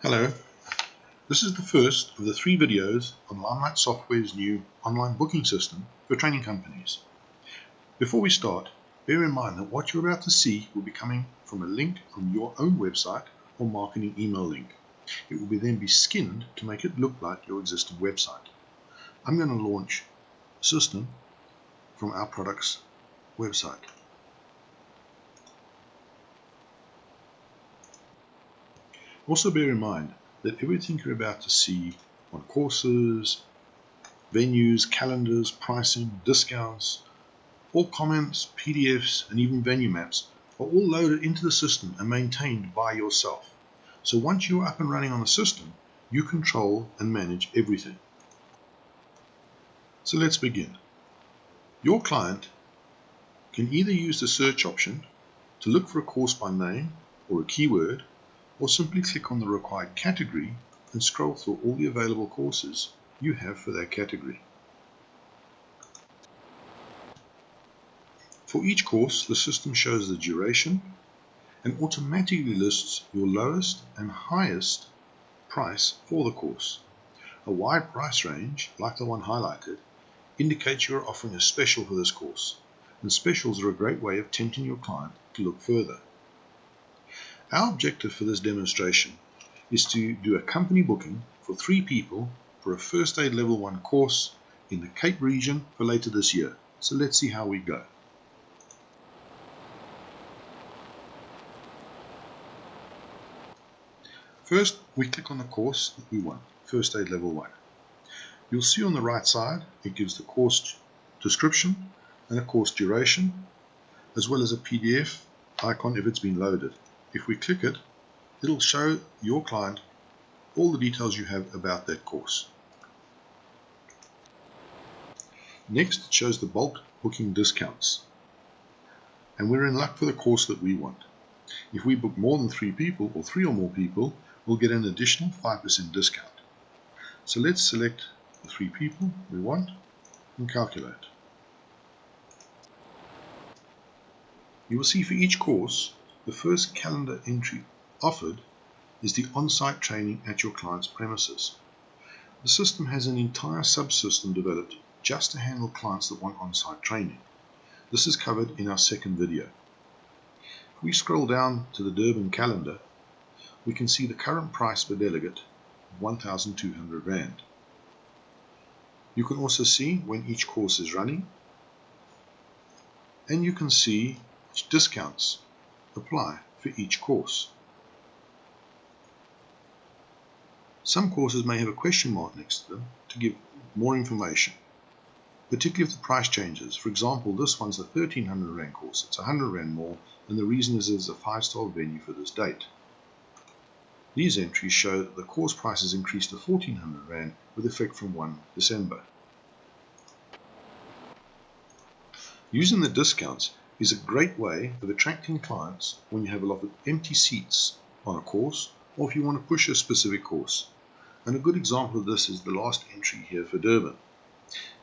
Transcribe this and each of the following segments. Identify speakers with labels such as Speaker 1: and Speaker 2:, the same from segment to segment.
Speaker 1: Hello, this is the first of the 3 videos on Limelight Software's new online booking system for training companies. Before we start, bear in mind that what you're about to see will be coming from a link from your own website or marketing email link. It will then be skinned to make it look like your existing website. I'm going to launch a system from our product's website. Also bear in mind that everything you're about to see on courses, venues, calendars, pricing, discounts, all comments, PDFs, and even venue maps are all loaded into the system and maintained by yourself. So once you're up and running on the system, you control and manage everything. So let's begin. Your client can either use the search option to look for a course by name or a keyword, or simply click on the required category and scroll through all the available courses you have for that category. For each course, the system shows the duration and automatically lists your lowest and highest price for the course. A wide price range, like the one highlighted, indicates you're offering a special for this course, and specials are a great way of tempting your client to look further. Our objective for this demonstration is to do a company booking for 3 people for a First Aid Level 1 course in the Cape region for later this year. So let's see how we go. First, we click on the course that we want, First Aid Level 1. You'll see on the right side it gives the course description and a course duration, as well as a PDF icon if it's been loaded. If we click it, it'll show your client all the details you have about that course. Next, it shows the bulk booking discounts. And we're in luck for the course that we want. If we book more than 3 people or 3 or more people, we'll get an additional 5% discount. So let's select the 3 people we want and calculate. You will see for each course, the first calendar entry offered is the on-site training at your client's premises. The system has an entire subsystem developed just to handle clients that want on-site training. This is covered in our second video. If we scroll down to the Durban calendar, we can see the current price per delegate, 1,200 Rand. You can also see when each course is running, and you can see which discounts apply for each course. Some courses may have a question mark next to them to give more information, particularly if the price changes. For example, this one's a 1,300 Rand course. It's 100 Rand more, and the reason is it's a 5-star venue for this date. These entries show that the course price has increased to 1,400 Rand with effect from 1 December. Using the discounts is a great way of attracting clients when you have a lot of empty seats on a course, or if you want to push a specific course. And a good example of this is the last entry here for Durban.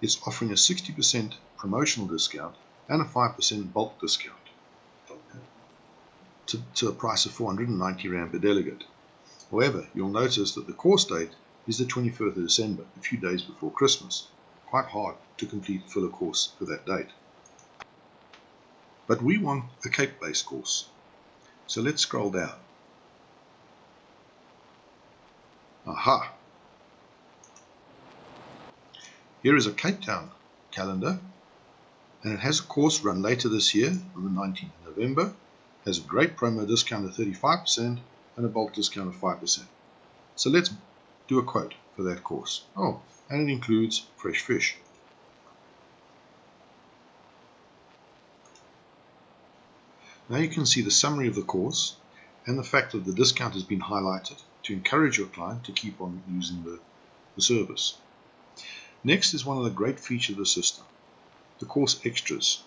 Speaker 1: It's offering a 60% promotional discount and a 5% bulk discount to a price of 490 Rand per delegate. However, you'll notice that the course date is the 21st of December, a few days before Christmas. Quite hard to fill a course for that date. But we want a Cape-based course. So let's scroll down. Aha! Here is a Cape Town calendar, and it has a course run later this year on the 19th of November, has a great promo discount of 35% and a bulk discount of 5%. So let's do a quote for that course. Oh, and it includes fresh fish. Now you can see the summary of the course and the fact that the discount has been highlighted to encourage your client to keep on using the service. Next is one of the great features of the system, the course extras.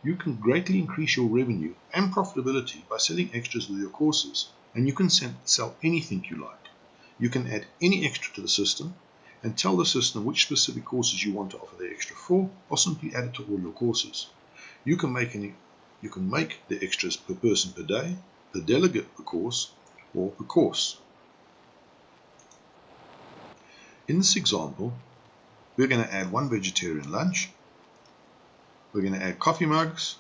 Speaker 1: You can greatly increase your revenue and profitability by selling extras with your courses, and you can sell anything you like. You can add any extra to the system and tell the system which specific courses you want to offer the extra for, or simply add it to all your courses. You can make the extras per person per day, per delegate per course, or per course. In this example, we're going to add 1 vegetarian lunch, we're going to add coffee mugs,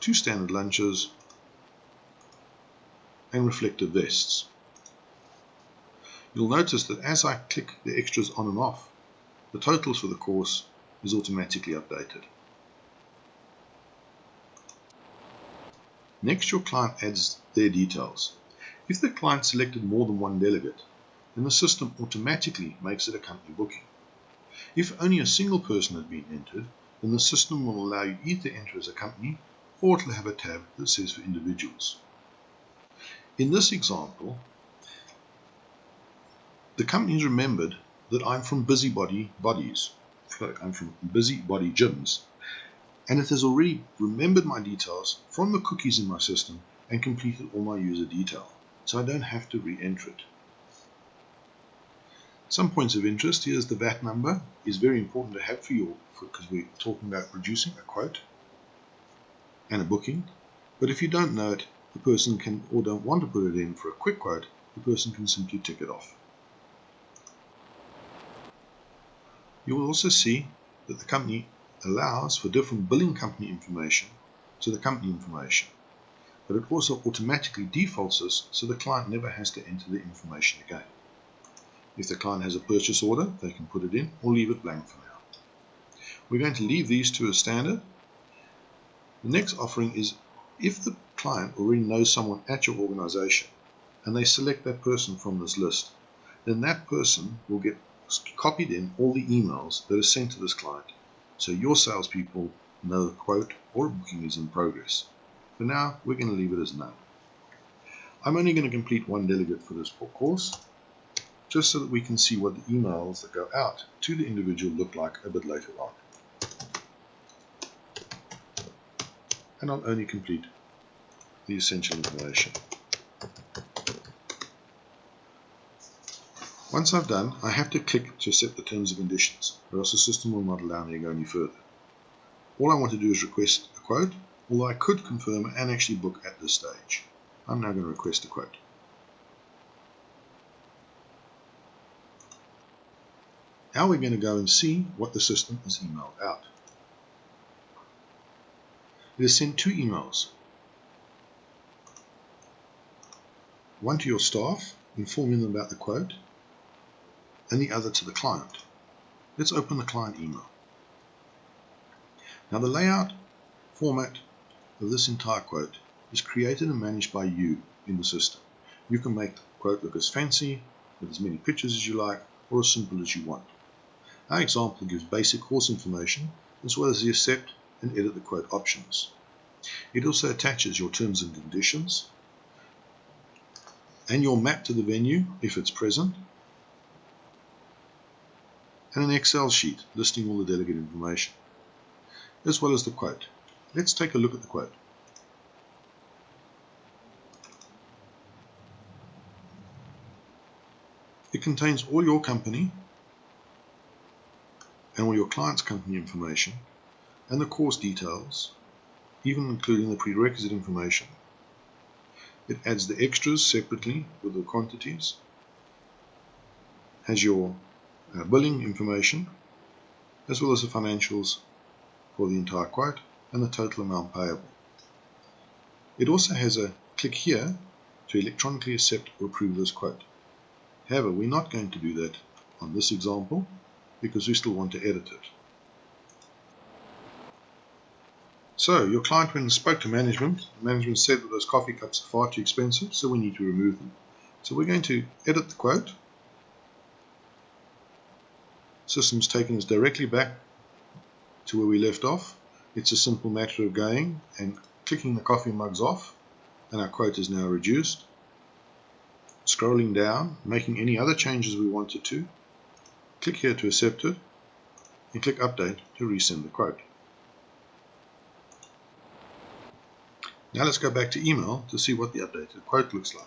Speaker 1: 2 standard lunches, and reflective vests. You'll notice that as I click the extras on and off, the totals for the course is automatically updated. Next, your client adds their details. If the client selected more than 1 delegate, then the system automatically makes it a company booking. If only a single person had been entered, then the system will allow you either to enter as a company or it will have a tab that says for individuals. In this example, the company has remembered that I'm from Busybody Gyms, and it has already remembered my details from the cookies in my system and completed all my user detail, so I don't have to re-enter it. Some points of interest: here's the VAT number. Is very important to have because we're talking about producing a quote and a booking. But if you don't know it, the person can, or don't want to put it in for a quick quote, the person can simply tick it off. You will also see that the company allows for different billing company information to the company information, but it also automatically defaults this so the client never has to enter the information again. If the client has a purchase order, they can put it in or leave it blank for now. We're going to leave these two as standard. The next offering is if the client already knows someone at your organization and they select that person from this list, then that person will get copied in all the emails that are sent to this client, so your salespeople know a quote or a booking is in progress. For now, we're going to leave it as none. I'm only going to complete 1 delegate for this course, just so that we can see what the emails that go out to the individual look like a bit later on. And I'll only complete the essential information. Once I've done, I have to click to set the terms and conditions, or else the system will not allow me to go any further. All I want to do is request a quote, although I could confirm and actually book at this stage. I'm now going to request a quote. Now we're going to go and see what the system has emailed out. It has sent 2 emails. One to your staff, informing them about the quote, and the other to the client. Let's open the client email. Now the layout format of this entire quote is created and managed by you in the system. You can make the quote look as fancy, with as many pictures as you like, or as simple as you want. Our example gives basic course information, as well as the accept and edit the quote options. It also attaches your terms and conditions, and your map to the venue, if it's present, and an Excel sheet listing all the delegate information, as well as the quote. Let's take a look at the quote. It contains all your company and all your client's company information and the course details, even including the prerequisite information. It adds the extras separately with the quantities, has your billing information, as well as the financials for the entire quote and the total amount payable. It also has a click here to electronically accept or approve this quote. However, we're not going to do that on this example because we still want to edit it. So your client went and spoke to management. Management said that those coffee cups are far too expensive, so we need to remove them. So we're going to edit the quote. System's taken us directly back to where we left off. It's a simple matter of going and clicking the coffee mugs off, and our quote is now reduced. Scrolling down, making any other changes we wanted to. Click here to accept it, and click update to resend the quote. Now let's go back to email to see what the updated quote looks like.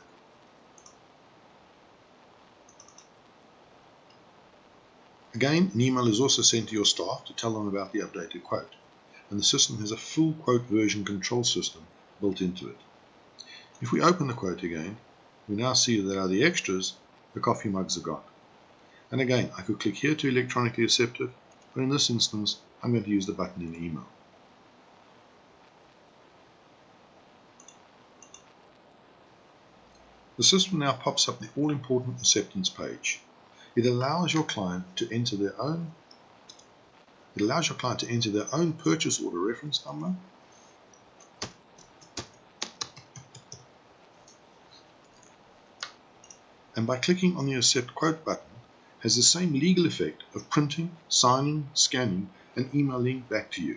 Speaker 1: Again, an email is also sent to your staff to tell them about the updated quote, and the system has a full quote version control system built into it. If we open the quote again, we now see that out of the extras, the coffee mugs are gone. And again, I could click here to electronically accept it, but in this instance, I'm going to use the button in the email. The system now pops up the all-important acceptance page. It allows your client to enter their own purchase order reference number, and by clicking on the Accept Quote button, has the same legal effect of printing, signing, scanning, and emailing back to you.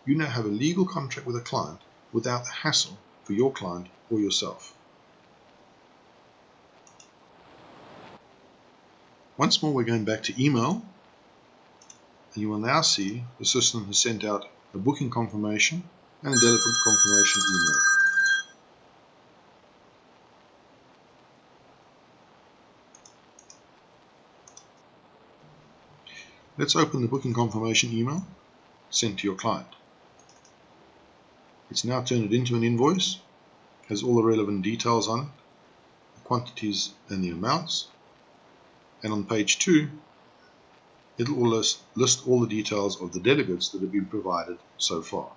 Speaker 1: You now have a legal contract with a client without the hassle for your client or yourself. Once more, we're going back to email, and you will now see the system has sent out a booking confirmation and a delegate confirmation email. Let's open the booking confirmation email sent to your client. It's now turned it into an invoice, has all the relevant details on it, the quantities and the amounts, and on page 2 it will list all the details of the delegates that have been provided so far.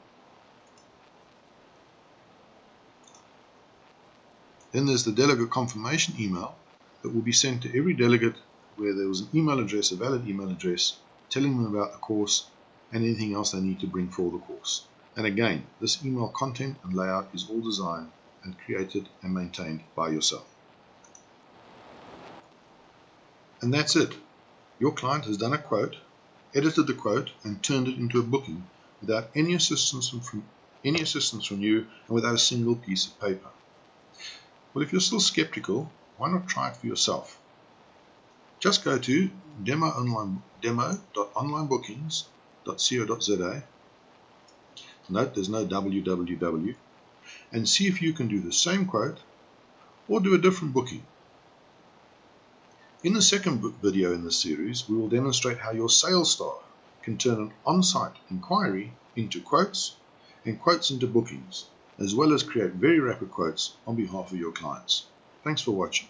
Speaker 1: Then there's the delegate confirmation email that will be sent to every delegate where there was an email address, a valid email address, telling them about the course and anything else they need to bring for the course. And again, this email content and layout is all designed and created and maintained by yourself. And that's it. Your client has done a quote, edited the quote, and turned it into a booking without any assistance from you and without a single piece of paper. Well, if you're still skeptical, why not try it for yourself? Just go to demo.onlinebookings.co.za. Note there's no www, and see if you can do the same quote or do a different booking. In the second video in this series, we will demonstrate how your sales staff can turn an on-site inquiry into quotes and quotes into bookings, as well as create very rapid quotes on behalf of your clients. Thanks for watching.